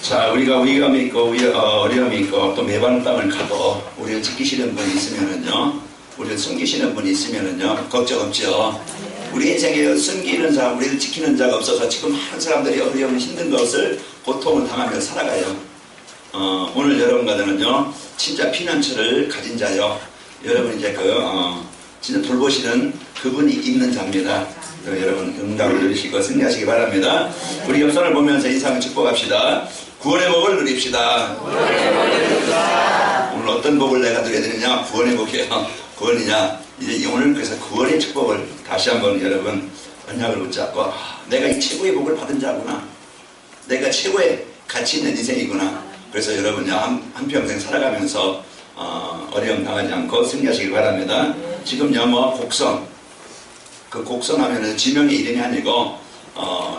자, 우리가 위험이 있고 어려움이 있고 또 메바른 땅을 가도 우리를 지키시는 분이 있으면은요, 우리를 숨기시는 분이 있으면은요 걱정 없죠. 우리 인생에 숨기는 자, 우리를 지키는 자가 없어서 지금 많은 사람들이 어려움, 힘든 것을 고통을 당하며 살아가요. 오늘 여러분과는요 진짜 피난처를 가진 자요. 여러분 이제 진짜 돌보시는 그분이 있는 자입니다. 여러분 응답을 누리시고 승리하시기 바랍니다. 우리 옆선을 보면서 인상을 축복합시다. 구원의 복을 누립시다. 오늘 어떤 복을 내가 누려야 되느냐? 구원의 복이에요. 구원이냐? 이제 오늘 그래서 구원의 축복을 다시 한번 여러분 언약을 붙잡고 내가 이 최고의 복을 받은 자구나. 내가 최고의 가치 있는 인생이구나. 그래서 여러분 한평생 살아가면서 어려움 당하지 않고 승리하시길 바랍니다. 지금요 곡성, 그 곡성하면은 지명의 이름이 아니고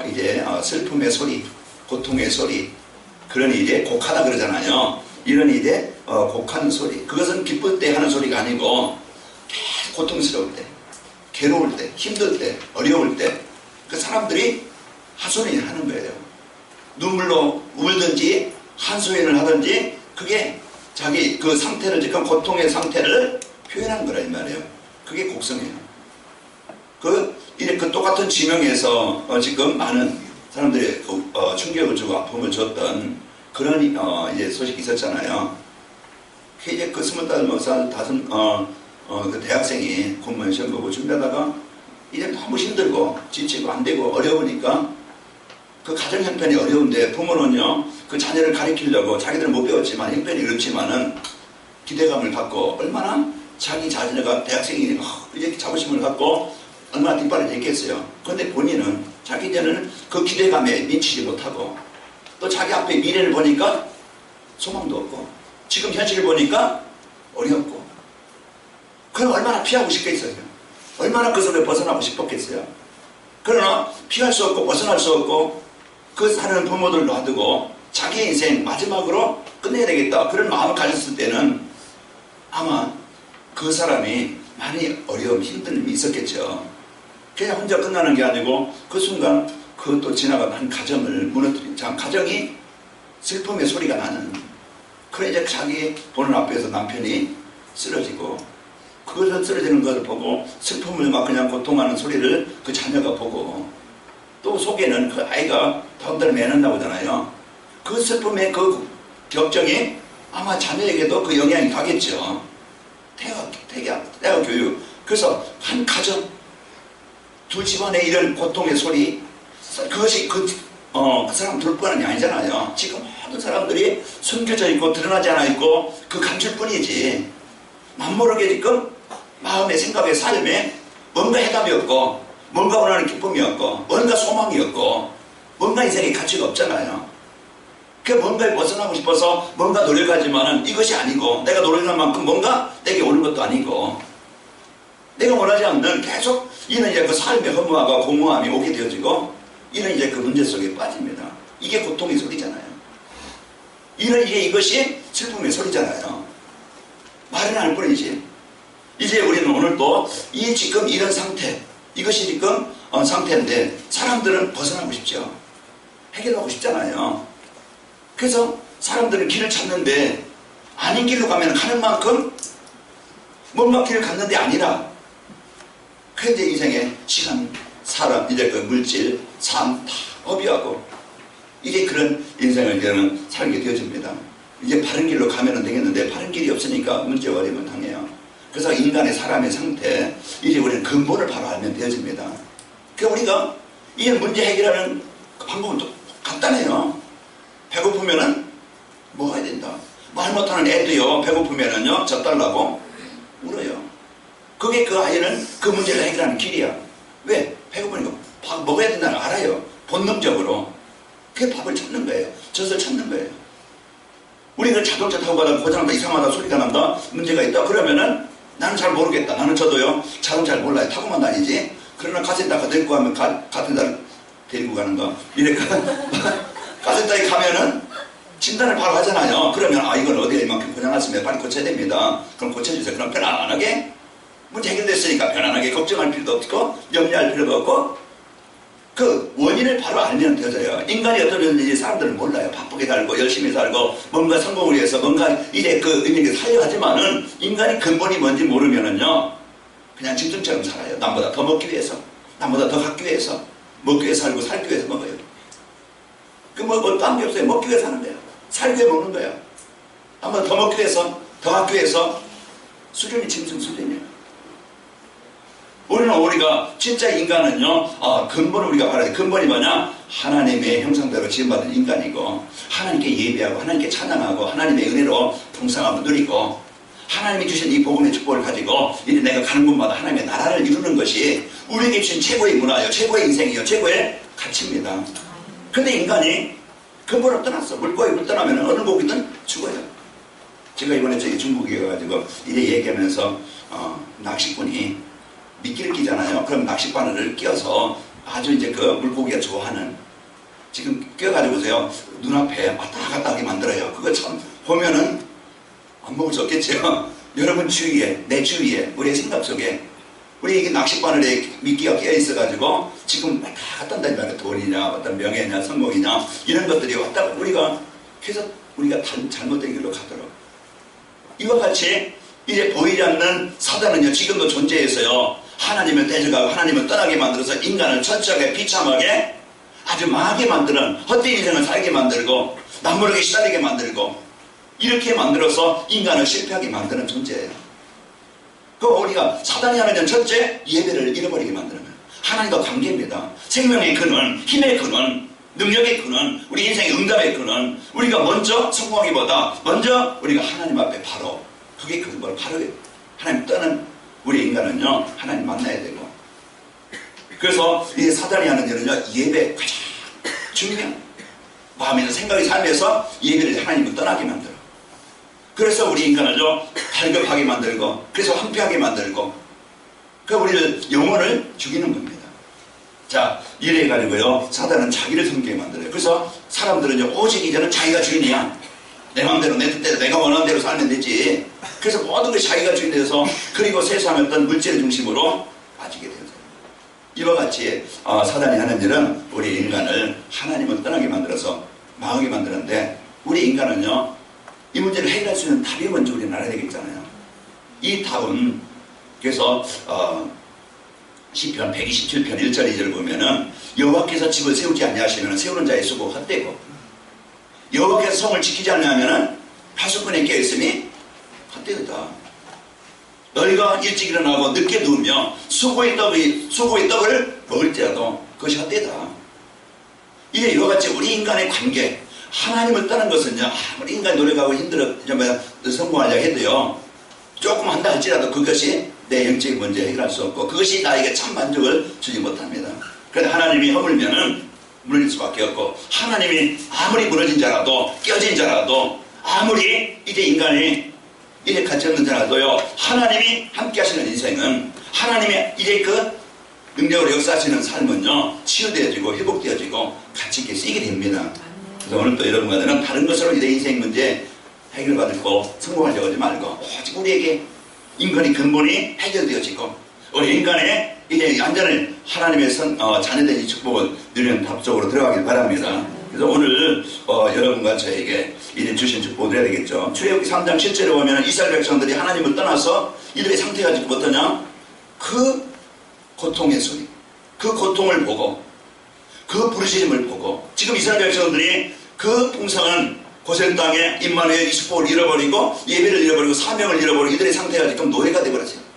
이제 슬픔의 소리, 고통의 소리, 그러니 이제 곡하다 그러잖아요. 이런 이제 곡하는 소리, 그것은 기쁠 때 하는 소리가 아니고 고통스러울 때, 괴로울 때, 힘들 때, 어려울 때 그 사람들이 하소연을 하는 거예요. 눈물로 울든지 한소연을 하든지 그게 자기 그 상태를, 지금 고통의 상태를 표현하는 거라 이 말이에요. 그게 곡성이에요. 그 똑같은 지명에서 지금 많은 사람들이 충격을 주고 아픔을 줬던 그런 이제 소식이 있었잖아요. 이제 그 25살 그 대학생이 공무원 시험 보고 준비하다가 이제 너무 힘들고 지치고 안 되고 어려우니까 그 가정 형편이 어려운데 부모는요 그 자녀를 가르치려고 자기들은 못 배웠지만 형편이 그렇지만은 기대감을 갖고 얼마나 자기 자녀가 대학생이니까 이제 자부심을 갖고 얼마나 뒷발을 냈겠어요. 그런데 본인은 자기 전에는 그 기대감에 미치지 못하고 또 자기 앞에 미래를 보니까 소망도 없고 지금 현실을 보니까 어렵고 그럼 얼마나 피하고 싶겠어요. 얼마나 그 속에 벗어나고 싶었겠어요. 그러나 피할 수 없고 벗어날 수 없고 그 사는 부모들 놔두고 자기 인생 마지막으로 끝내야 되겠다 그런 마음을 가졌을 때는 아마 그 사람이 많이 어려움, 힘듦이 있었겠죠. 그냥 혼자 끝나는 게 아니고 그 순간 그것도 지나간 한 가정을 무너뜨린 가정이 슬픔의 소리가 나는, 그래 이제 자기 보는 앞에서 남편이 쓰러지고 그것을 쓰러지는 것을 보고 슬픔을 막 그냥 고통하는 소리를 그 자녀가 보고 또 속에는 그 아이가 다음 달에 매 낳는다고 하잖아요. 그 슬픔의 그 격정이 아마 자녀에게도 그 영향이 가겠죠. 대학 교육. 그래서 한 가정, 두 집안의 이런 고통의 소리, 그것이 그 사람 돌보는 게 아니잖아요. 지금 모든 사람들이 숨겨져 있고 드러나지 않아 있고 그 감출 뿐이지 맘모르게 지금 마음의 생각의 삶에 뭔가 해답이 없고 뭔가 원하는 기쁨이 없고 뭔가 소망이 없고 뭔가 인생의 가치가 없잖아요. 그 뭔가에 벗어나고 싶어서 뭔가 노력하지만은 이것이 아니고 내가 노력한 만큼 뭔가 내게 오는 것도 아니고 내가 원하지 않는 계속 이는 이제 그 삶의 허무함과 공허함이 오게 되어지고 이는 이제 그 문제 속에 빠집니다. 이게 고통의 소리잖아요. 이는 이제 이것이 슬픔의 소리잖아요. 말은 안 할 뿐이지. 이제 우리는 오늘 또 이 지금 이런 상태, 이것이 지금 상태인데 사람들은 벗어나고 싶죠. 해결하고 싶잖아요. 그래서 사람들은 길을 찾는데 아닌 길로 가면 가는 만큼 뭔가 길을 갔는데 아니라 그 이제 인생의 시간, 사람, 이제 그 물질, 삶 다 허비하고 이게 그런 인생을 이제는 살게 되어집니다. 이제 바른 길로 가면 되겠는데 바른 길이 없으니까 문제와 어려움을 당해요. 그래서 인간의 사람의 상태, 이제 우리는 근본을 바로 알면 되어집니다. 그러니까 우리가 이 문제 해결하는 방법은 또 간단해요. 배고프면은 먹어야 된다. 말 못하는 애도요 배고프면은요 젖달라고 울어요. 그게 그 아이는 그 문제를 해결하는 길이야. 왜? 배고프니까 밥 먹어야 된다는 걸 알아요. 본능적으로. 그게 밥을 찾는 거예요. 젖을 찾는 거예요. 우리가 자동차 타고 가다가 고장난다, 이상하다, 소리가 난다, 문제가 있다 그러면은 나는 잘 모르겠다. 나는 저도요 자동차 잘 몰라요. 타고만 다니지. 그러나 가센터가 데리고 가면 가센터를 데리고 가는 거 이래까 가센터에 가면은 진단을 바로 하잖아요. 그러면 이건 어디에 이만큼 고장났으면 빨리 고쳐야 됩니다. 그럼 고쳐주세요. 그럼 편안하게 문제 해결됐으니까 편안하게 걱정할 필요도 없고 염려할 필요도 없고 그 원인을 바로 알면 되져요. 인간이 어떤 존재인지 사람들은 몰라요. 바쁘게 살고 열심히 살고 뭔가 성공을 위해서 뭔가 이제 그 의미를 살려하지만은 인간이 근본이 뭔지 모르면은요 그냥 짐승처럼 살아요. 남보다 더 먹기 위해서, 남보다 더 갖기 위해서, 먹기 위해서 살고 살기 위해서 먹어요. 그 뭐 딴 게 없어요. 먹기 위해서 사는 거예요. 살기 위해 먹는 거예요. 남보다 더 먹기 위해서, 더 갖기 위해서. 수준이 짐승 수준이에요. 우리가 진짜 인간은요 근본을 우리가 알아야 돼. 근본이 뭐냐? 하나님의 형상대로 지음받은 인간이고 하나님께 예배하고 하나님께 찬양하고 하나님의 은혜로 풍성함을 누리고 하나님이 주신 이 복음의 축복을 가지고 이제 내가 가는 곳마다 하나님의 나라를 이루는 것이 우리에게 주신 최고의 문화예요. 최고의 인생이요. 최고의 가치입니다. 근데 인간이 근본을 떠났어. 물고기 물 떠나면 어느 고기든 죽어요. 제가 이번에 저기 중국에 가가지고 이제 얘기하면서 낚시꾼이 미끼를 끼잖아요. 그럼 낚싯바늘을 끼워서 아주 이제 그 물고기가 좋아하는 지금 끼워가지고서요 눈앞에 왔다 갔다 하게 만들어요. 그거 참 보면은 안 먹을 수 없겠죠. 여러분 주위에, 내 주위에, 우리의 생각 속에 우리 이게 낚싯바늘에 미끼가 끼어 있어가지고 지금 왔다 갔다 한다는 말이에요. 돈이냐 어떤 명예냐 성공이냐 이런 것들이 왔다 우리가 계속 우리가 잘못된 길로 가도록 이와 같이 이제 보이지 않는 사단은요 지금도 존재해서요 하나님을 떼져가고 하나님을 떠나게 만들어서 인간을 천천하게 비참하게 아주 망하게 만드는 헛된 인생을 살게 만들고 남모르게 시달리게 만들고 이렇게 만들어서 인간을 실패하게 만드는 존재예요. 그 우리가 사단이 하는 첫째 예배를 잃어버리게 만드는 거예요. 하나님과 관계입니다. 생명의 근원, 힘의 근원, 능력의 근원, 우리 인생의 응답의 근원 우리가 먼저 성공하기보다 먼저 우리가 하나님 앞에 바로 그게 근본 바로 하나님 떠는 우리 인간은요 하나님 만나야 되고 그래서 이 사단이 하는 일은요 예배 가장 중요한 마음에서 생각이 삶에서 예배를 하나님을 떠나게 만들어. 그래서 우리 인간은요 발급하게 만들고 그래서 황폐하게 만들고 그 우리를 영혼을 죽이는 겁니다. 자 이래 가지고요 사단은 자기를 섬기게 만들어요. 그래서 사람들은요 오직 이제는 자기가 주인이야. 내 마음대로 내 뜻대로 내가 원하는 대로 살면 되지. 그래서 모든 것이 자기가 주인이 돼서 그리고 세상의 어떤 물질의 중심으로 빠지게 되는 거예요. 이와 같이 사단이 하는 일은 우리 인간을 하나님을 떠나게 만들어서 망하게 만드는데 우리 인간은요 이 문제를 해결할 수 있는 답이 먼저 우리는 알아야 되겠잖아요. 이 답은 그래서 시편 127편 1절 2절 보면은 여호와께서 집을 세우지 아니하시면 세우는 자의 수고 헛되고 여호와께서 성을 지키지 않으면 파수꾼에 깨어있음이 헛되다. 너희가 일찍 일어나고 늦게 누우며 수고의 떡을 먹을지라도 그것이 헛되다. 이게 이와 같이 우리 인간의 관계 하나님을 떠난 것은요 아무리 인간이 노력하고 힘들어 성공하려고 해도요 조금 한다 할지라도 그것이 내 영적인 문제 해결할 수 없고 그것이 나에게 참 만족을 주지 못합니다. 그런데 하나님이 허물면은 무너질 수밖에 없고 하나님이 아무리 무너진 자라도 깨어진 자라도 아무리 이제 인간이 이제 가치 없는 자라도요 하나님이 함께 하시는 인생은 하나님이 이제 그 능력으로 역사하시는 삶은요 치유되어지고 회복되어지고 가치 있게 쓰이게 됩니다. 그래서 오늘 또 여러분과는 다른 것으로 내 인생 문제 해결받고 성공하려고 하지 말고 오직 우리에게 인간의 근본이 해결되어지고 우리 인간의 이제 완전히 하나님의 자녀된 이 축복을 누리는 답속으로 들어가길 바랍니다. 그래서 오늘 여러분과 저에게 이제 주신 축복을 드려야 되겠죠. 출애굽기 3장 7절에 보면 이스라엘 백성들이 하나님을 떠나서 이들의 상태가 지금 어떠냐? 그 고통의 소리, 그 고통을 보고 그 부르짖음을 보고 지금 이스라엘 백성들이 그 풍성한 고센 땅에 임마누엘 이 축복을 잃어버리고 예배를 잃어버리고 사명을 잃어버리고 이들의 상태가 지금 노예가 되어버렸어요.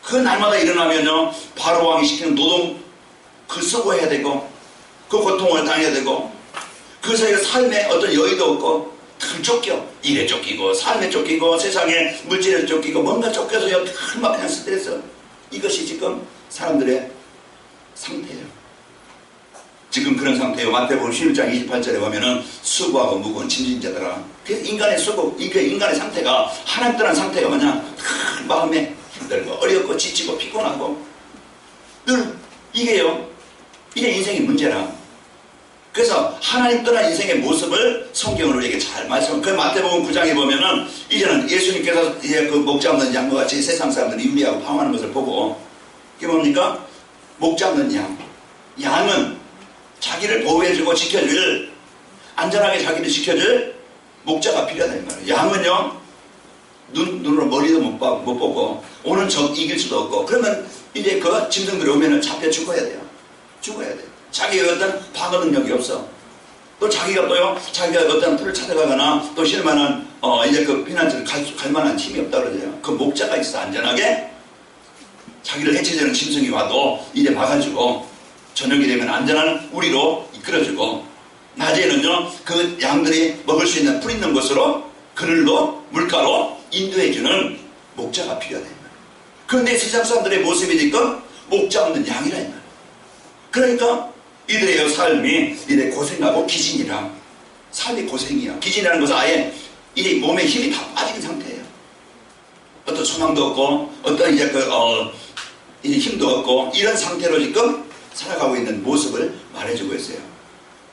그 날마다 일어나면요 바로 왕이 시키는 노동 그 수고해야 되고 그 고통을 당해야 되고 그 사이에 삶에 어떤 여유도 없고 늘 쫓겨 일에 쫓기고 삶에 쫓기고 세상에 물질에 쫓기고 뭔가 쫓겨서요 막 그냥 스트레스 이것이 지금 사람들의 상태예요. 지금 그런 상태예요. 마태복음 11장 28절에 보면은 수고하고 무거운 짐진 자들아. 그래서 인간의 수고, 인간의 상태가 하나님 떠난 상태가 뭐냐? 큰 마음에 힘들고 어렵고 지치고 피곤하고 늘 이게요. 이게 인생의 문제라. 그래서 하나님 떠난 인생의 모습을 성경으로 우리에게 잘 말씀. 그 마태복음 9장에 보면은 이제는 예수님께서 이제 그 목 잡는 양과 같이 세상 사람들이 유리하고 방황하는 것을 보고 그게 뭡니까? 목 잡는 양. 양은 자기를 보호해주고 지켜줄, 안전하게 자기를 지켜줄 목자가 필요하다 이 말이에요. 양은요, 눈으로 머리도 못 보고 오는 적 이길 수도 없고, 그러면 이제 그 짐승들이 오면은 잡혀 죽어야 돼요. 죽어야 돼요. 자기가 어떤 방어 능력이 없어. 또 자기가 어떤 풀을 찾아가거나 또 실만한 이제 그 피난처를 갈 만한 힘이 없다 그러죠. 그 목자가 있어 안전하게 자기를 해치려는 짐승이 와도 이제 막아주고, 저녁이 되면 안전한 우리로 이끌어주고, 낮에는요 그 양들이 먹을 수 있는 풀 있는 곳으로 그늘로 물가로 인도해주는 목자가 필요하다. 그런데 세상 사람들의 모습이 지금 목자 없는 양이라 이 말이에요. 그러니까 이들의 삶이 이제 고생하고 기진이라. 삶이 고생이야. 기진이라는 것은 아예 이 몸에 힘이 다 빠진 상태예요. 어떤 소망도 없고 어떤 이제 이제 힘도 없고 이런 상태로 지금 살아가고 있는 모습을 말해주고 있어요.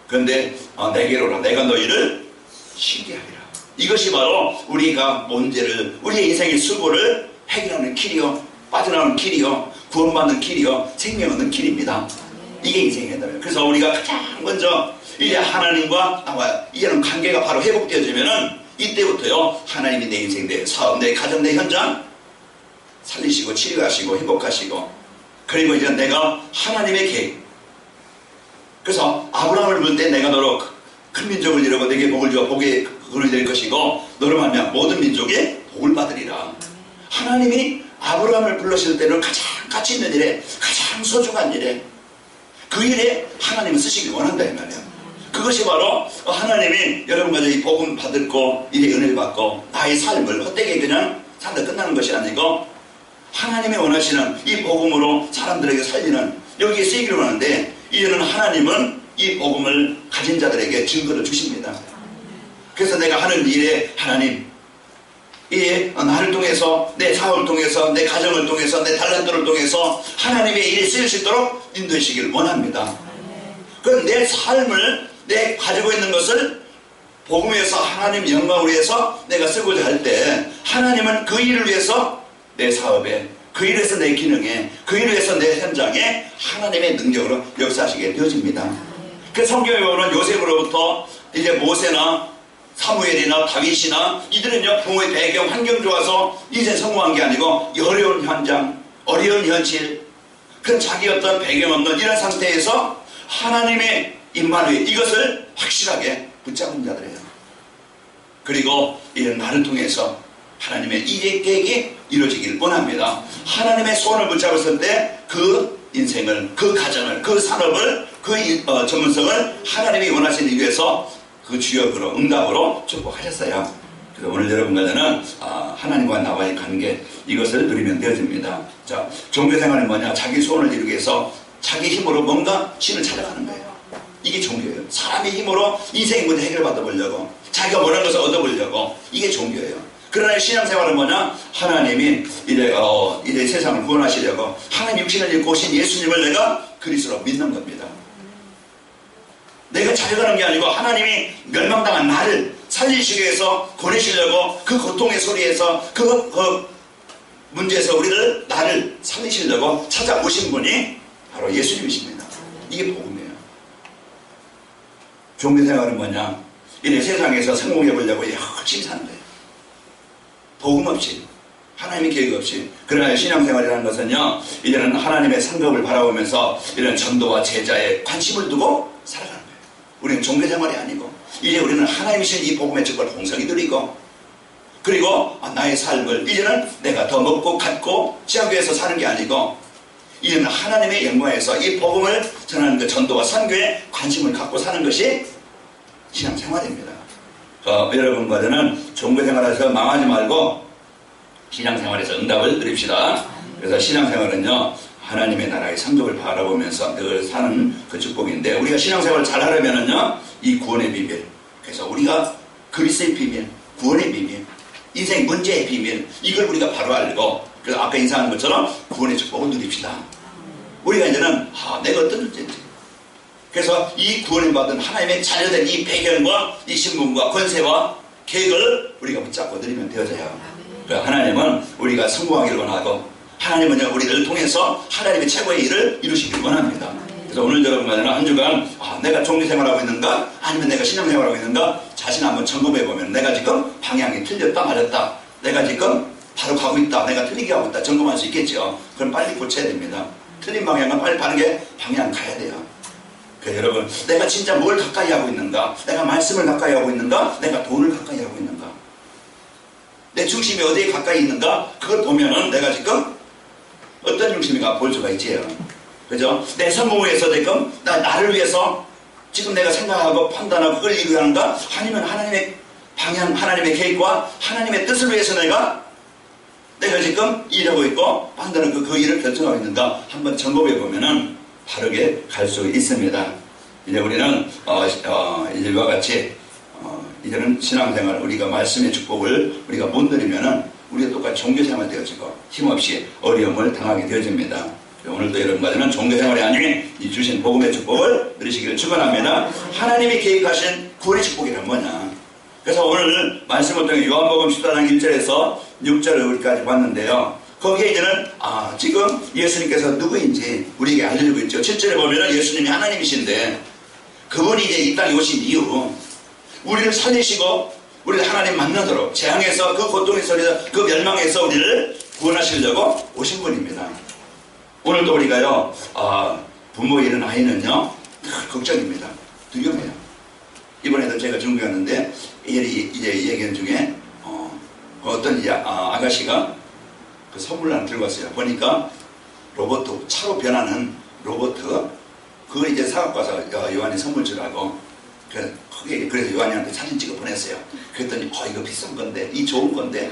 그런데 내게로 오라, 내가 너희를 쉬게 하리라. 이것이 바로 우리가 문제를, 우리의 인생의 수고를 해결하는 길이요, 빠져나오는 길이요, 구원받는 길이요, 생명 얻는 길입니다. 이게 인생의 답이에요. 그래서 우리가 가장 먼저 이제 하나님과 나와 이제는 관계가 바로 회복되어지면은 이때부터요 하나님이 내 인생, 내 사업, 내 가정, 내 현장 살리시고 치료하시고 회복하시고, 그리고 이제 내가 하나님의 계획. 그래서 아브라함을 부를 때 내가 너로 큰 민족을 이루고 내게 복을 주어 복의 그릇이 될 것이고 너로 말미암아 모든 민족이 복을 받으리라. 하나님이 아브라함을 불러실 때는 가장 가치 있는 일에, 가장 소중한 일에, 그 일에 하나님은 쓰시길 원한다 이 말이에요. 그것이 바로 하나님이 여러분과 이 복음 받고 이제 은혜를 받고 나의 삶을 헛되게 그냥 살다 끝나는 것이 아니고, 하나님이 원하시는 이 복음으로 사람들에게 살리는, 여기에 쓰이기를 원하는데, 이제는 하나님은 이 복음을 가진 자들에게 증거를 주십니다. 그래서 내가 하는 일에 하나님, 나를 통해서, 내 사업을 통해서, 내 가정을 통해서, 내 달란트를 통해서 하나님의 일이 쓰일 수 있도록 인도해 주시기를 원합니다. 그럼 내 삶을, 내 가지고 있는 것을 복음에서 하나님 영광을 위해서 내가 쓰고자 할 때, 하나님은 그 일을 위해서 내 사업에, 그 일을 위해서 내 기능에, 그 일을 위해서 내 현장에 하나님의 능력으로 역사하시게 되어집니다. 그 성경에 보면 요셉으로부터 이제 모세나 사무엘이나 다윗이나 이들은요 부모의 배경, 환경 좋아서 인생 성공한 게 아니고 어려운 현장, 어려운 현실, 그런 자기 어떤 배경 없는 이런 상태에서 하나님의 임만 위에 이것을 확실하게 붙잡은 자들이에요. 그리고 이런 나를 통해서 하나님의 이 계획이 이루어지길 원합니다. 하나님의 소원을 붙잡았을 때 그 인생을, 그 가정을, 그 산업을, 그 전문성을 하나님이 원하시는 이유에서 그 주역으로, 응답으로 축복하셨어요. 그래서 오늘 여러분과 저는 하나님과 나와의 관계, 이것을 누리면 되어집니다. 자, 종교생활은 뭐냐? 자기 소원을 이루기 위해서 자기 힘으로 뭔가 신을 찾아가는 거예요. 이게 종교예요. 사람의 힘으로 인생의 문제 해결받아 보려고, 자기가 원하는 것을 얻어보려고, 이게 종교예요. 그러나 신앙생활은 뭐냐? 하나님이 이제 세상을 구원하시려고 하나님 육신을 입고 오신 예수님을 내가 그리스도로 믿는 겁니다. 내가 자유하는 게 아니고 하나님이 멸망당한 나를 살리시기 위해서 보내시려고, 그 고통의 소리에서 그 문제에서 나를 살리시려고 찾아오신 분이 바로 예수님이십니다. 이게 복음이에요. 종교생활은 뭐냐? 이제 세상에서 성공해 보려고 열심히 사는 거예요. 복음 없이, 하나님의 계획 없이. 그러나 신앙생활이라는 것은요, 이제는 하나님의 상급을 바라보면서 이런 전도와 제자에 관심을 두고 살아가는 거예요. 우리는 종교생활이 아니고, 이제 우리는 하나님이신 이 복음의 축복을 봉사히 누리고, 그리고 나의 삶을 이제는 내가 더 먹고 갖고 지하기 위해서 사는 게 아니고, 이제는 하나님의 영광에서 이 복음을 전하는 그 전도와 선교에 관심을 갖고 사는 것이 신앙생활입니다. 여러분과 저는 종교생활에서 망하지 말고 신앙생활에서 응답을 누립시다. 그래서 신앙생활은요, 하나님의 나라의 상급을 바라보면서 늘 사는 그 축복인데, 우리가 신앙생활을 잘 하려면은요, 이 구원의 비밀, 그래서 우리가 그리스도의 비밀, 구원의 비밀, 인생 문제의 비밀, 이걸 우리가 바로 알고, 그래서 아까 인사한 것처럼 구원의 축복을 누립시다. 우리가 이제는 내가 어떤 존재인지, 그래서 이 구원을 받은 하나님의 자녀된 이 배경과 이 신분과 권세와 계획을 우리가 붙잡고 누리면 되어져요. 하나님은 우리가 성공하기를 원하고, 하나님은 우리를 통해서 하나님의 최고의 일을 이루시길 원합니다. 그래서 오늘 여러분과는 한 주간 내가 종교생활하고 있는가 아니면 내가 신앙생활하고 있는가 자신 한번 점검해보면 내가 지금 방향이 틀렸다 맞았다 내가 지금 바로 가고 있다 내가 틀리게 하고 있다 점검할 수 있겠죠. 그럼 빨리 고쳐야 됩니다. 틀린 방향은 빨리 바르게 방향 가야 돼요. 그래서 여러분 내가 진짜 뭘 가까이 하고 있는가 내가 말씀을 가까이 하고 있는가 내가 돈을 가까이 하고 있는가 내 중심이 어디에 가까이 있는가 그걸 보면은 내가 지금 어떤 중심인가 볼 수가 있지요. 그죠? 내 성공에서 지금 나를 위해서 지금 내가 생각하고 판단하고 그걸 이루어하는가 아니면 하나님의 방향 하나님의 계획과 하나님의 뜻을 위해서 내가 지금 일하고 있고 판단하고 그 일을 결정하고 있는가 한번 점검해 보면은 바르게 갈 수 있습니다. 이제 우리는 이제 이와 같이 이제는 신앙생활 우리가 말씀의 축복을 우리가 못 누리면은 우리가 똑같이 종교생활 되어지고 힘없이 어려움을 당하게 되어집니다. 오늘도 여러분과는 종교생활이 아닌 이 주신 복음의 축복을 누리시기를 축원합니다. 하나님이 계획하신 구원의 축복이란 뭐냐? 그래서 오늘 말씀을 통해 요한복음 14장 1절에서 6절을 우리까지 봤는데요. 거기에 이제는 지금 예수님께서 누구인지 우리에게 알려주고 있죠. 7절에 보면 예수님이 하나님이신데 그분이 이제 이 땅에 오신 이후 우리를 살리시고 우리를 하나님 만나도록 재앙에서 그 고통에서 그 멸망에서 우리를 구원하시려고 오신 분입니다. 오늘도 우리가요 부모 잃은 아이는요 걱정입니다. 두려워해요. 이번에도 제가 중국이었는데 이제 얘기하는 중에 어떤 아가씨가 그 선물을 하나 들고 왔어요. 보니까 로봇 차로 변하는 로봇 그걸 이제 사갖고 와서 요한이 선물 주라고 그래서 요한이한테 사진 찍어 보냈어요. 그랬더니 이거 비싼 건데 이 좋은 건데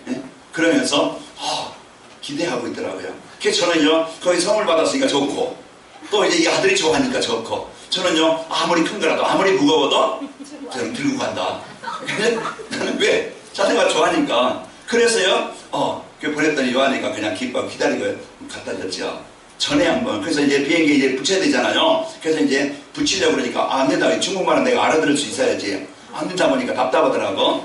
네? 그러면서 기대하고 있더라고요. 그래서 저는요 거기 선물 받았으니까 좋고 또 이제 이 아들이 좋아하니까 좋고 저는요 아무리 큰 거라도 아무리 무거워도 저는 들고 간다. 나는 왜? 자네가 좋아하니까. 그래서요 그 보냈더니 요한이가 그냥 기뻐하고 기다리고 갖다 줬죠. 전에 한번 그래서 이제 비행기에 이제 붙여야 되잖아요. 그래서 이제 붙이려고 그러니까 안 된다. 중국말은 내가 알아들을 수 있어야지. 안 된다 보니까 답답하더라고.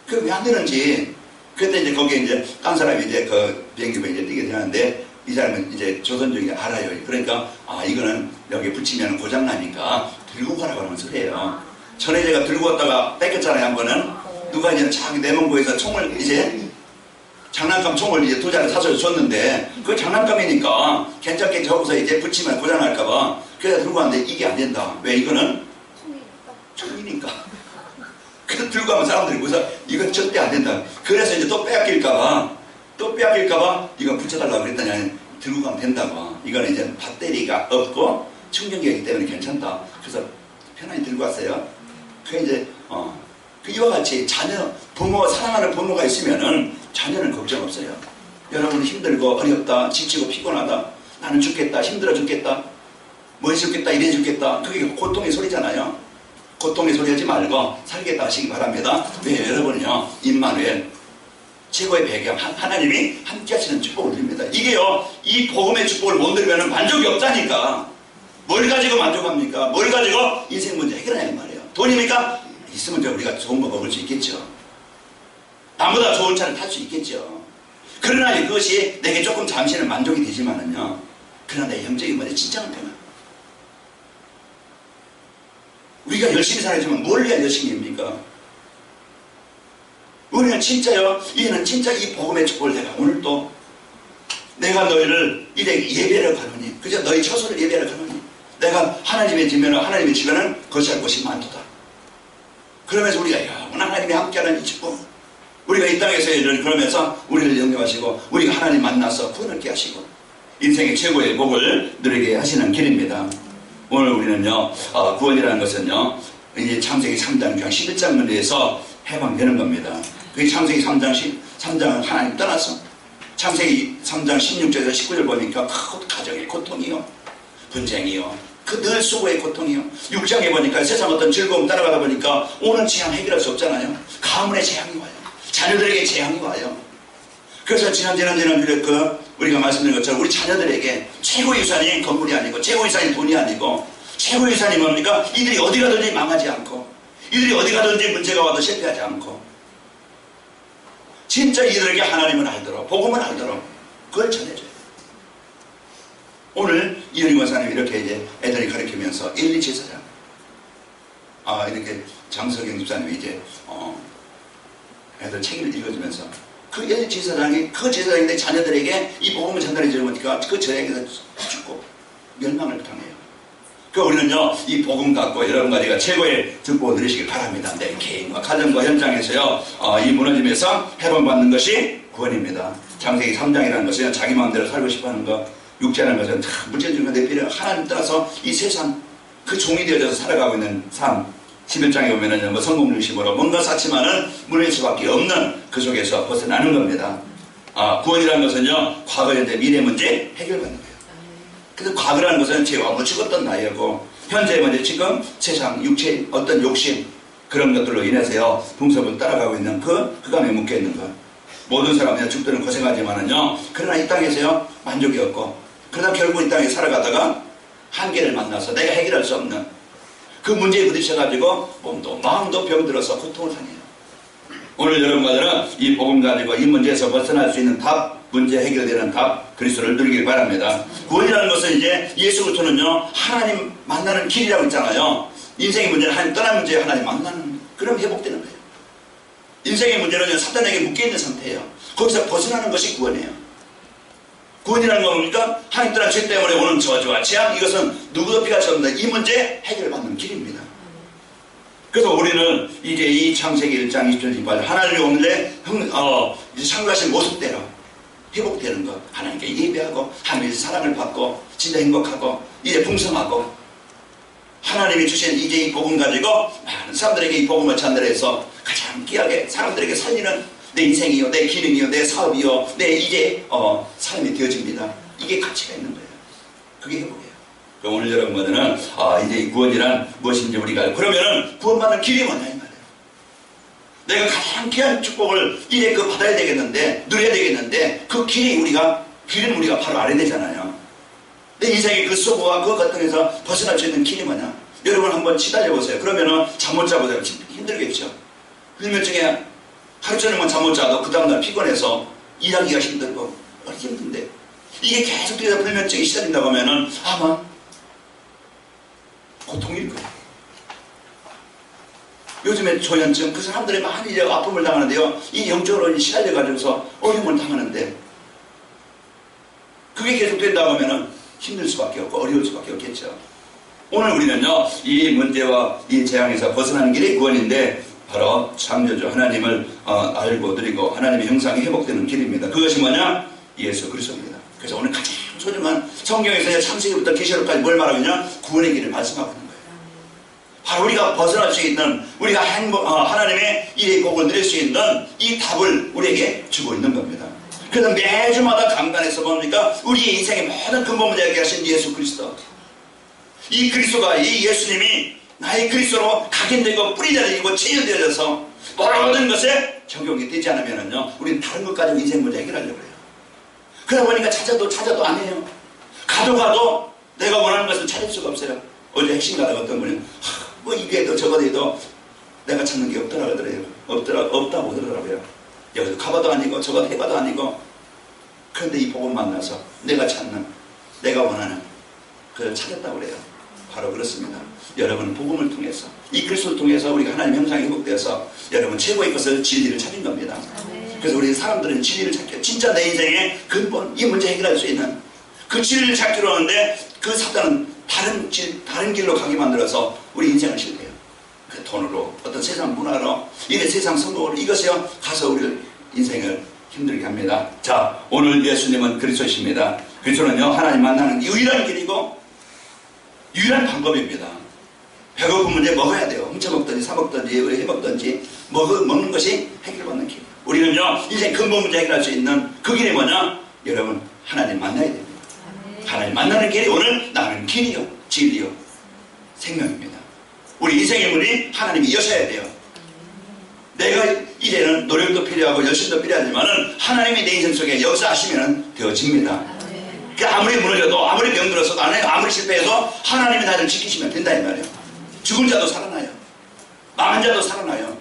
그 왜 안 되는지. 그때 이제 거기에 이제 딴 사람이 이제 그 비행기에 이제 뛰게 되는데 이 사람은 이제 조선족이 알아요. 그러니까 이거는 여기 붙이면 고장나니까 들고 가라고 하는 소리예요. 전에 제가 들고 왔다가 뺏겼잖아요. 한 번은 누가 이제 자기 내문고에서 총을 이제 장난감 총을 이제 도자를 사서 줬는데 그 장난감이니까 괜찮게 저기서 이제 붙이면 고장날까봐 그래서 들고 왔는데 이게 안 된다. 왜? 이거는 총이니까. 그래서 들고 가면 사람들이 그래서 이건 절대 안 된다. 그래서 이제 또 빼앗길까봐 이거 붙여달라고 그랬더니 들고 가면 된다고. 이거는 이제 배터리가 없고 충전기이기 때문에 괜찮다. 그래서 편안히 들고 왔어요. 그 이제 이와 같이 사랑하는 부모가 있으면은 자녀는 걱정 없어요. 여러분 힘들고 어렵다, 지치고 피곤하다, 나는 죽겠다, 힘들어 죽겠다, 뭐 죽겠다, 이래 죽겠다. 그게 고통의 소리잖아요. 고통의 소리 하지 말고 살겠다 하시기 바랍니다. 왜? 여러분은요 임마누엘 최고의 배경 하나님이 함께 하시는 축복을 드립니다. 이게요 이 복음의 축복을 못 누리면 만족이 없다니까. 뭘 가지고 만족합니까? 뭘 가지고 인생 문제 해결하냐 말이에요. 돈입니까? 있으면 우리가 좋은 거 먹을 수 있겠죠. 남보다 좋은 차를 탈 수 있겠죠. 그러나 그것이 내게 조금 잠시는 만족이 되지만은요 그러나 내 영적인 문제 진짜는 평안. 우리가 열심히 살아야지만 뭘 해야 열심히 합니까? 우리는 진짜요 이제는 진짜 이 복음의 축복을 내가 오늘 또 내가 너희를 이래 예배를 가노니 그저 너희 처소를 예배를 가노니 내가 하나님의 지면은 거시할 곳이 많도다. 그러면서 우리가 영원한 하나님이 함께하는 이 축복 우리가 이 땅에서 그러면서 우리를 영접하시고 우리가 하나님 만나서 구원을 얻게 하시고 인생의 최고의 복을 누리게 하시는 길입니다. 오늘 우리는요 구원이라는 것은요 이제 창세기 3장 그냥 11장문에서 해방되는 겁니다. 그 창세기 3장은 하나님 떠나서 창세기 3장 16절에서 19절 보니까 가정의 고통이요 분쟁이요 그 늘 수고의 고통이요 6장에 보니까 세상 어떤 즐거움 따라가다 보니까 오는 재앙 해결할 수 없잖아요. 가문의 재앙이 와요. 자녀들에게 재앙이 와요. 그래서 지난주에 우리가 말씀드린 것처럼 우리 자녀들에게 최고의 유산이 건물이 아니고 최고의 유산이 돈이 아니고 최고의 유산이 뭡니까? 이들이 어디 가든지 망하지 않고 이들이 어디 가든지 문제가 와도 실패하지 않고 진짜 이들에게 하나님을 알도록 복음을 알도록 그걸 전해줘요. 오늘 이현희 권사님 이렇게 이제 애들이 가르치면서 1, 2 제사장, 이렇게 장석영 집사님이 이제 애들 책을 읽어주면서 그 1, 2 제사장이 그 제사장인데 자녀들에게 이 복음을 전달해 주는 거니까 그 저에게서 죽고 멸망을 당해요. 그 우리는요, 이 복음 갖고 여러분 가지가 최고의 축복을 누리시길 바랍니다. 내 개인과 가정과 현장에서요, 이 무너짐에서 해방받는 것이 구원입니다. 창세기 3장이라는 것은 자기 마음대로 살고 싶어 하는 것, 육체라는 것은 참 문제중에 내 필요 하나님 따라서 이 세상 그 종이 되어져서 살아가고 있는 삶. 11장에 보면은 뭐 성공중심으로 뭔가 쌓지만은 무너질 수밖에 없는 그 속에서 벗어나는 겁니다. 구원이라는 것은요, 과거, 현재, 미래 문제 해결받는 거예요. 그래서 과거라는 것은 죄와 못 죽었던 나이고, 현재 문제 지금 세상, 육체, 어떤 욕심, 그런 것들로 인해서요, 풍습을 따라가고 있는 그 감에 묶여 있는 것. 모든 사람들이 죽도록 고생하지만은요, 그러나 이 땅에서요, 만족이 없고, 그러나 결국 이 땅에 살아가다가 한계를 만나서 내가 해결할 수 없는 그 문제에 부딪혀가지고 몸도 마음도 병들어서 고통을 당해요. 오늘 여러분과는 이 복음 가지고 이 문제에서 벗어날 수 있는 답, 문제 해결되는 답, 그리스도를 누리길 바랍니다. 구원이라는 것은 이제 예수부터는요, 하나님 만나는 길이라고 있잖아요. 인생의 문제는 하나님 떠난 문제, 하나님 만나는, 그럼 회복되는 거예요. 인생의 문제는 사탄에게 묶여있는 상태예요. 거기서 벗어나는 것이 구원이에요. 구원이라는 건 뭡니까? 하나님 떠난 죄 때문에 오는 저주와 재앙, 이것은 누구도 피할 수 없는 이 문제 해결받는 길입니다. 그래서 우리는 이제 이 창세기 1장 20절 28절 하나님이 오는데 이제 창조하신 모습대로 회복되는 것, 하나님께 예배하고 하나님의 사랑을 받고 진짜 행복하고 이제 풍성하고 하나님이 주신 이제 이 복음 가지고 많은 사람들에게 이 복음을 전달해서 가장 귀하게 사람들에게 살리는 내 인생이요, 내 기능이요, 내 사업이요, 내 이제 삶이 되어집니다. 이게 가치가 있는 거예요. 그게 행복이에요. 그럼 오늘 여러분들은 이제 이 구원이란 무엇인지 우리가 알고, 그러면은 구원받는 길이 뭐냐 이 말이에요. 내가 가장 귀한 축복을 이제 그 받아야 되겠는데, 누려야 되겠는데, 그 길은 우리가 바로 알아야 되잖아요. 내 인생의 그 수고와 그 과정에서 벗어날 수 있는 길이 뭐냐. 여러분 한번 시달려 보세요. 그러면은 잠 못 자고 힘들겠죠. 불면증에 하루 종일만 잠 못 자도 그 다음날 피곤해서 일하기가 힘들고 힘든데, 이게 계속해서 불면증이 시달린다고 하면은 아마 고통일 거예요. 요즘에 조현증, 그 사람들이 많이 이제 아픔을 당하는데요, 이 영적으로 시달려가지고서 어려움을 당하는데, 그게 계속된다고 하면은 힘들 수밖에 없고 어려울 수밖에 없겠죠. 오늘 우리는요, 이 문제와 이 재앙에서 벗어나는 길이 구원인데, 바로 창조주 하나님을 알고 누리고 하나님의 형상이 회복되는 길입니다. 그것이 뭐냐? 예수 그리스도입니다. 그래서 오늘 가장 소중한 성경에서 창세기부터 계시록까지 뭘 말하느냐? 구원의 길을 말씀하고 있는 거예요. 바로 우리가 벗어날 수 있는, 우리가 하나님의 이 복을 누릴 수 있는 이 답을 우리에게 주고 있는 겁니다. 그래서 매주마다 강단에서 뭡니까? 우리의 인생의 모든 근본 문제를 해결하신 예수 그리스도. 이 그리스도가, 이 예수님이 나의 그리스도로 각인되고 뿌리내리고 체질되어져서 모든 것에 적용이 되지 않으면요, 우리는 다른 것 가지고 인생 문제 해결하려고 해요. 그러다 보니까 찾아도 안 해요. 가도 내가 원하는 것을 찾을 수가 없어요. 어제 핵심 가다가 어떤 분이 뭐 이게 더 저거 해도 내가 찾는 게 없더라 그러더래요. 없다고 그러더라고요. 여기도 가봐도 아니고 저거 해봐도 아니고. 그런데 이 복음 만나서 내가 찾는, 내가 원하는 그걸 찾았다고 그래요. 바로 그렇습니다. 여러분 복음을 통해서, 이 그리스도를 통해서 우리가 하나님 형상이 회복되어서 여러분 최고의 것을 진리를 찾은 겁니다. 그래서 우리 사람들은 진리를 찾게, 진짜 내 인생의 근본, 이 문제 해결할 수 있는 그 진리를 찾기로 하는데, 그 사단은 다른 길로 가게 만들어서 우리 인생을 실패해요. 그 돈으로, 어떤 세상 문화로, 이래 세상 성공으로, 이것이요 가서 우리 인생을 힘들게 합니다. 자, 오늘 예수님은 그리스도이십니다. 그리스도는요, 하나님 만나는 유일한 길이고 유일한 방법입니다. 배고픈 문제 먹어야 돼요. 훔쳐먹든지 사먹든지 해먹든지 먹는 것이 해결받는 길. 우리는요, 인생 근본 문제 해결할 수 있는 그 길이 뭐냐? 여러분, 하나님 만나야 됩니다. 하나님 만나는 길이 오늘 나는 길이요, 진리요, 생명입니다. 우리 인생의 문이 하나님이 여셔야 돼요. 내가 이제는 노력도 필요하고 열심도 필요하지만은 하나님이 내 인생 속에 역사하시면 되어집니다. 아무리 무너져도, 아무리 병들어서도, 아무리 실패해도 하나님이 나를 지키시면 된다 이 말이에요. 죽은 자도 살아나요. 망한 자도 살아나요.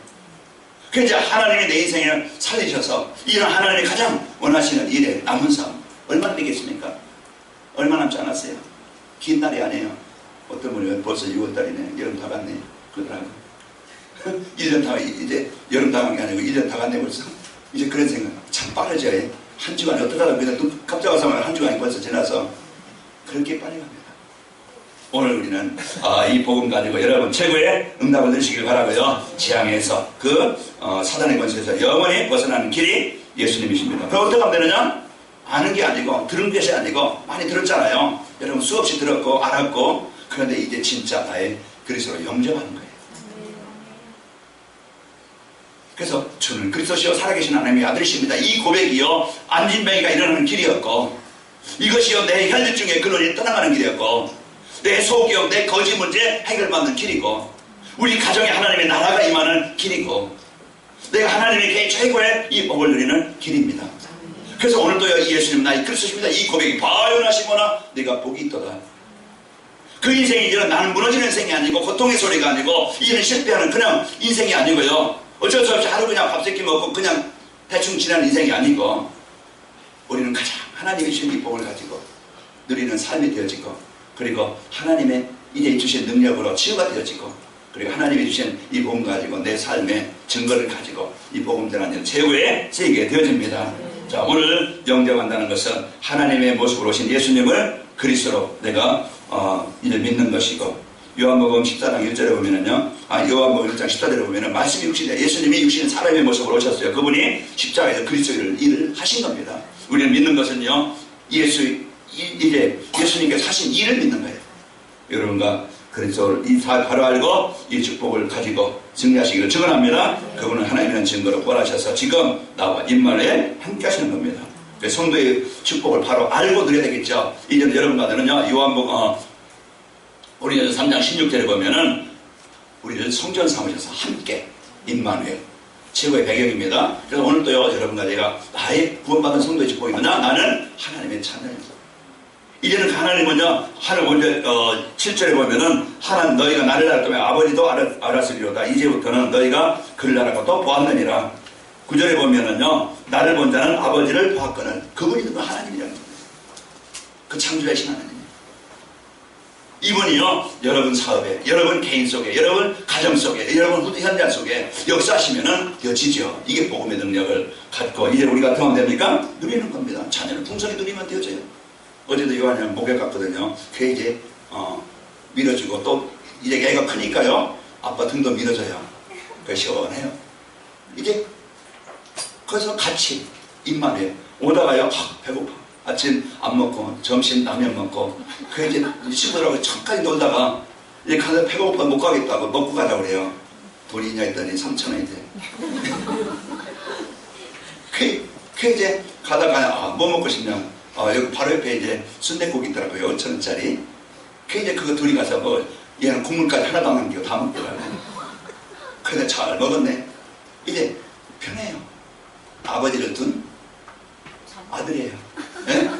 그래서 하나님이 내 인생을 살리셔서 이런 하나님이 가장 원하시는 일에 남은 삶 얼마나 되겠습니까? 얼마 남지 않았어요. 긴 날이 아니에요. 어떤 분이 벌써 6월달이네. 여름 다 갔네. 그러더라고요. 1년 다, 이제 여름 다 간 게 아니고 1년 다 갔네 벌써. 이제 그런 생각. 참 빠르죠. 한 주간에 어떻게 하다 그냥 깜짝 와서 한 주간이 벌써 지나서 그렇게 빨리 갑니다. 오늘 우리는 이 복음 가지고 여러분 최고의 응답을 누리시길 바라고요. 재앙에서 사단의 권세에서 영원히 벗어나는 길이 예수님이십니다. 그럼 어떻게 하면 되느냐? 아는 게 아니고 들은 것이 아니고 많이 들었잖아요. 여러분 수없이 들었고 알았고 그런데 이제 진짜 나의 그리스도로 영접하는 거예요. 그래서 저는 그리스도시요 살아계신 하나님의 아들이십니다. 이 고백이요 안진뱅이가 일어나는 길이었고 이것이요 내 혈류증의 근원이 떠나가는 길이었고 내 소기업, 내 거지 문제 해결받는 길이고 우리 가정에 하나님의 나라가 임하는 길이고 내가 하나님의 개인 최고의 이 복을 누리는 길입니다. 그래서 오늘도요 예수님 나의 그리스도십니다. 이 고백이 바요나시거나 내가 복이 있도다. 그 인생이 이제는 나는 무너지는 인생이 아니고 고통의 소리가 아니고 이제는 실패하는 그냥 인생이 아니고요 어쩔 수 없이 하루 그냥 밥 세끼 먹고 그냥 대충 지나는 인생이 아니고 우리는 가장 하나님이 주신 이 복을 가지고 누리는 삶이 되어지고 그리고 하나님의 이제 주신 능력으로 치유가 되어지고 그리고 하나님이 주신 이 복음 가지고 내 삶의 증거를 가지고 이 복음 전하는 최고의 세계가 되어집니다. 자, 오늘 영접한다는 것은 하나님의 모습으로 오신 예수님을 그리스도로 내가 이제 믿는 것이고 요한복음 14장 1절에 보면은요 요한복음 1장 14절에 보면은 말씀이 육신에 예수님이 육신의 사람의 모습으로 오셨어요. 그분이 십자가에서 그리스도의 일을 하신 겁니다. 우리는 믿는 것은요 이제 예수님께서 하신 일을 믿는 거예요. 여러분과 그래서 이 바로 알고 이 축복을 가지고 승리하시기를 축원합니다. 그분은 하나님이라는 증거로 구원하셔서 지금 나와 임마누엘 함께 하시는 겁니다. 성도의 축복을 바로 알고 누려야 되겠죠. 이제는 여러분과는요 요한복음 우리는 3장 16절에 보면은 우리는 성전 삼으셔서 함께 임마누엘 최고의 배경입니다. 그래서 오늘도요 여러분과 내가 나의 구원받은 성도의 축복이 있느냐? 나는 하나님의 자녀입니다. 이제는 하나님은요 하늘 7절에 보면은 하나님 너희가 나를 알 거면 아버지도 알았으리로다. 이제부터는 너희가 그를 알았고 또 보았느니라. 9절에 보면은요 나를 본 자는 아버지를 보았거늘. 그분이 누구 하나님이라는 거예요. 그 창조하신 하나님. 이분이요 여러분 사업에 여러분 개인 속에 여러분 가정 속에 여러분 후대 현장 속에 역사하시면은 되어지죠. 이게 복음의 능력을 갖고 이제 우리가 어떻게 하면 됩니까? 누리는 겁니다. 자녀는 풍성히 누리면 되어져요. 어제도 요한이 목욕 갔거든요. 걔 이제 밀어주고 또 이제 걔가 크니까요 아빠 등도 밀어줘요. 그 시원해요. 이제 거기서 같이 입만 오다가요 배고파. 아침 안 먹고 점심 라면 먹고 그 이제 친구들하고 잠깐 놀다가 이제 가서 배고파 못 가겠다고 먹고 가자고 그래요. 돈이 있냐 했더니 3,000원이 돼. 그 이제 가다가 뭐 먹고 싶냐? 여기 바로 옆에 이제 순댓국 있더라고요. 5,000원짜리. 그 이제 그거 둘이 가서 뭐 얘는 국물까지 하나도 안 남기고 다 먹더라고요. 근데 잘 먹었네. 이제 편해요. 아버지를 둔 아들이에요. 네?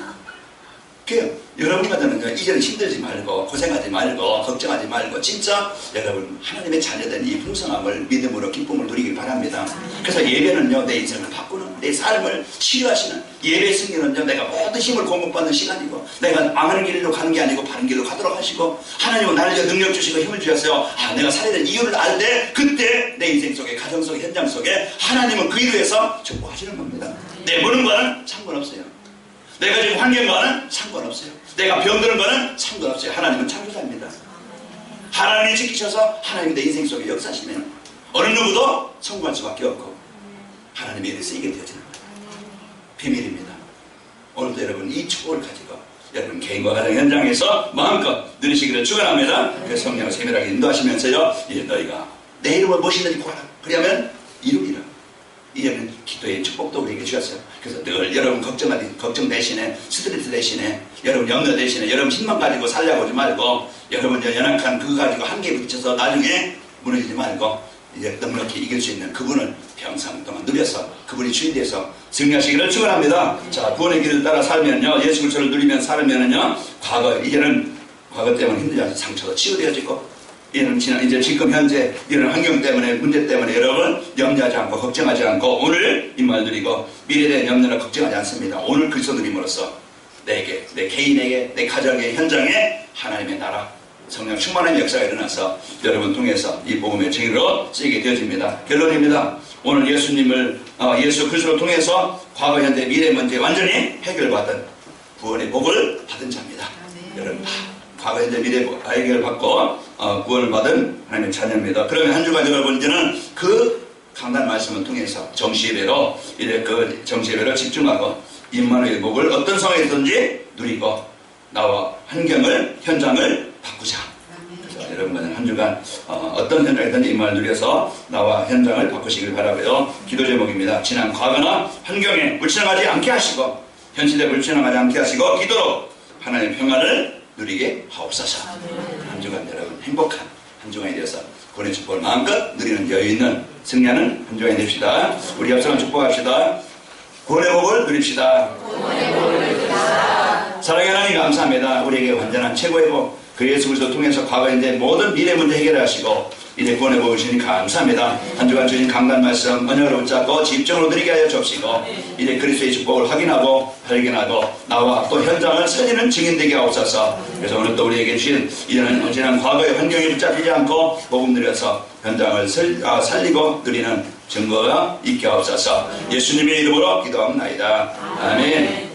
그 여러분과는 이제는 힘들지 말고 고생하지 말고 걱정하지 말고 진짜 여러분 하나님의 자녀된 이 풍성함을 믿음으로 기쁨을 누리길 바랍니다. 그래서 예배는요 내 인생을 바꾸는 내 삶을 치유하시는 예배 승리는요 내가 모든 힘을 공급받는 시간이고 내가 망하는 길로 가는 게 아니고 바른 길로 가도록 하시고 하나님은 나를 능력 주시고 힘을 주셨어요. 내가 살아야 될 이유를 알 때 그때 내 인생 속에 가정 속에 현장 속에 하나님은 그 일을 해서 축복하시는 겁니다. 내 보는 거는 상관없어요. 내가 지금 환경과는 상관없어요. 내가 병드는 거는 상관없어요. 하나님은 창조자입니다. 하나님이 지키셔서 하나님이 내 인생 속에 역사하시면 어느 누구도 성공할 수밖에 없고 하나님의 일을 쓰이게 되어지는 거예요. 비밀입니다. 오늘도 여러분 이 축복을 가지고 여러분 개인과 가정 현장에서 마음껏 누리시기를 축원합니다. 그래서 성령을 세밀하게 인도하시면서요 이제 너희가 내 이름을 무엇이든지 구하라. 그러면 이루리라. 이제는 기도의 축복도 우리에게 주셨어요. 그래서 늘 여러분 걱정 대신에 스트레스 대신에 여러분 염려 대신에 여러분 힘만 가지고 살려고 하지 말고 여러분 연약한 그거 가지고 한계에 부딪혀서 나중에 무너지지 말고 이제 넉넉히 이길 수 있는 그분을 평생 동안 누려서 그분이 주인 되어서 승리하시기를 축원합니다. 자, 구원의 길을 따라 살면요 예수 그리스도를 누리면 살면은요 이제는 과거 때문에 힘들지 상처도 치유되어지고 이제 지금 현재 이런 환경 때문에 문제 때문에 여러분 염려하지 않고 걱정하지 않고 오늘 이 말 드리고 미래에 대한 염려나 걱정하지 않습니다. 오늘 그리스도 누림으로써 내게, 내 개인에게, 내 가정의 현장에 하나님의 나라, 성령 충만한 역사가 일어나서 여러분 통해서 이 복음의 증인으로 쓰이게 되어집니다. 결론입니다. 오늘 예수님을 예수 그리스도를 통해서 과거, 현재, 미래 문제 완전히 해결받은 구원의 복을 받은 자입니다. 여러분 다 과거, 현재, 미래 해결받고 구원을 받은 하나님의 자녀입니다. 그러면 한 주간 여러분 이제는 그 강단 말씀을 통해서 정시예배로 이제 그 정시예배를 집중하고 임마누엘 복을 어떤 상황에서든지 누리고 나와 환경을 현장을 바꾸자. 그래서 여러분은 한 주간 어떤 현장이든지 임마누엘 누려서 나와 현장을 바꾸시길 바라고요. 기도 제목입니다. 지난 과거나 환경에 불신앙하지 않게 하시고 현실에 불신앙하지 않게 하시고 기도로 하나님의 평안을 누리게 하옵소서. 한 주간 여러분 행복한 한 주간이 되어서 구원의 축복을 마음껏 누리는 여유 있는 승리하는 한 주간이 됩시다. 우리 앞서만 축복합시다. 구원의 복을 누립시다. 사랑의 하나님 감사합니다. 우리에게 완전한 최고의 복, 그 예수 그리스도 통해서 과거 현재 모든 미래 문제 해결하시고 이제 구원의 복을 주시니 감사합니다. 한 주간 주신 강단 말씀 언약으로 붙잡고 집중으로 드리게 하여 주옵시고 이제 그리스도의 축복을 확인하고 발견하고 나와 또 현장을 살리는 증인되게 하옵소서. 그래서 오늘 또 우리에게 주신 이제는 언제나 과거의 환경에 붙잡히지 않고 복음 누려서 현장을 살리고 누리는 증거가 있게 하옵소서. 예수님의 이름으로 기도합니다. 아멘.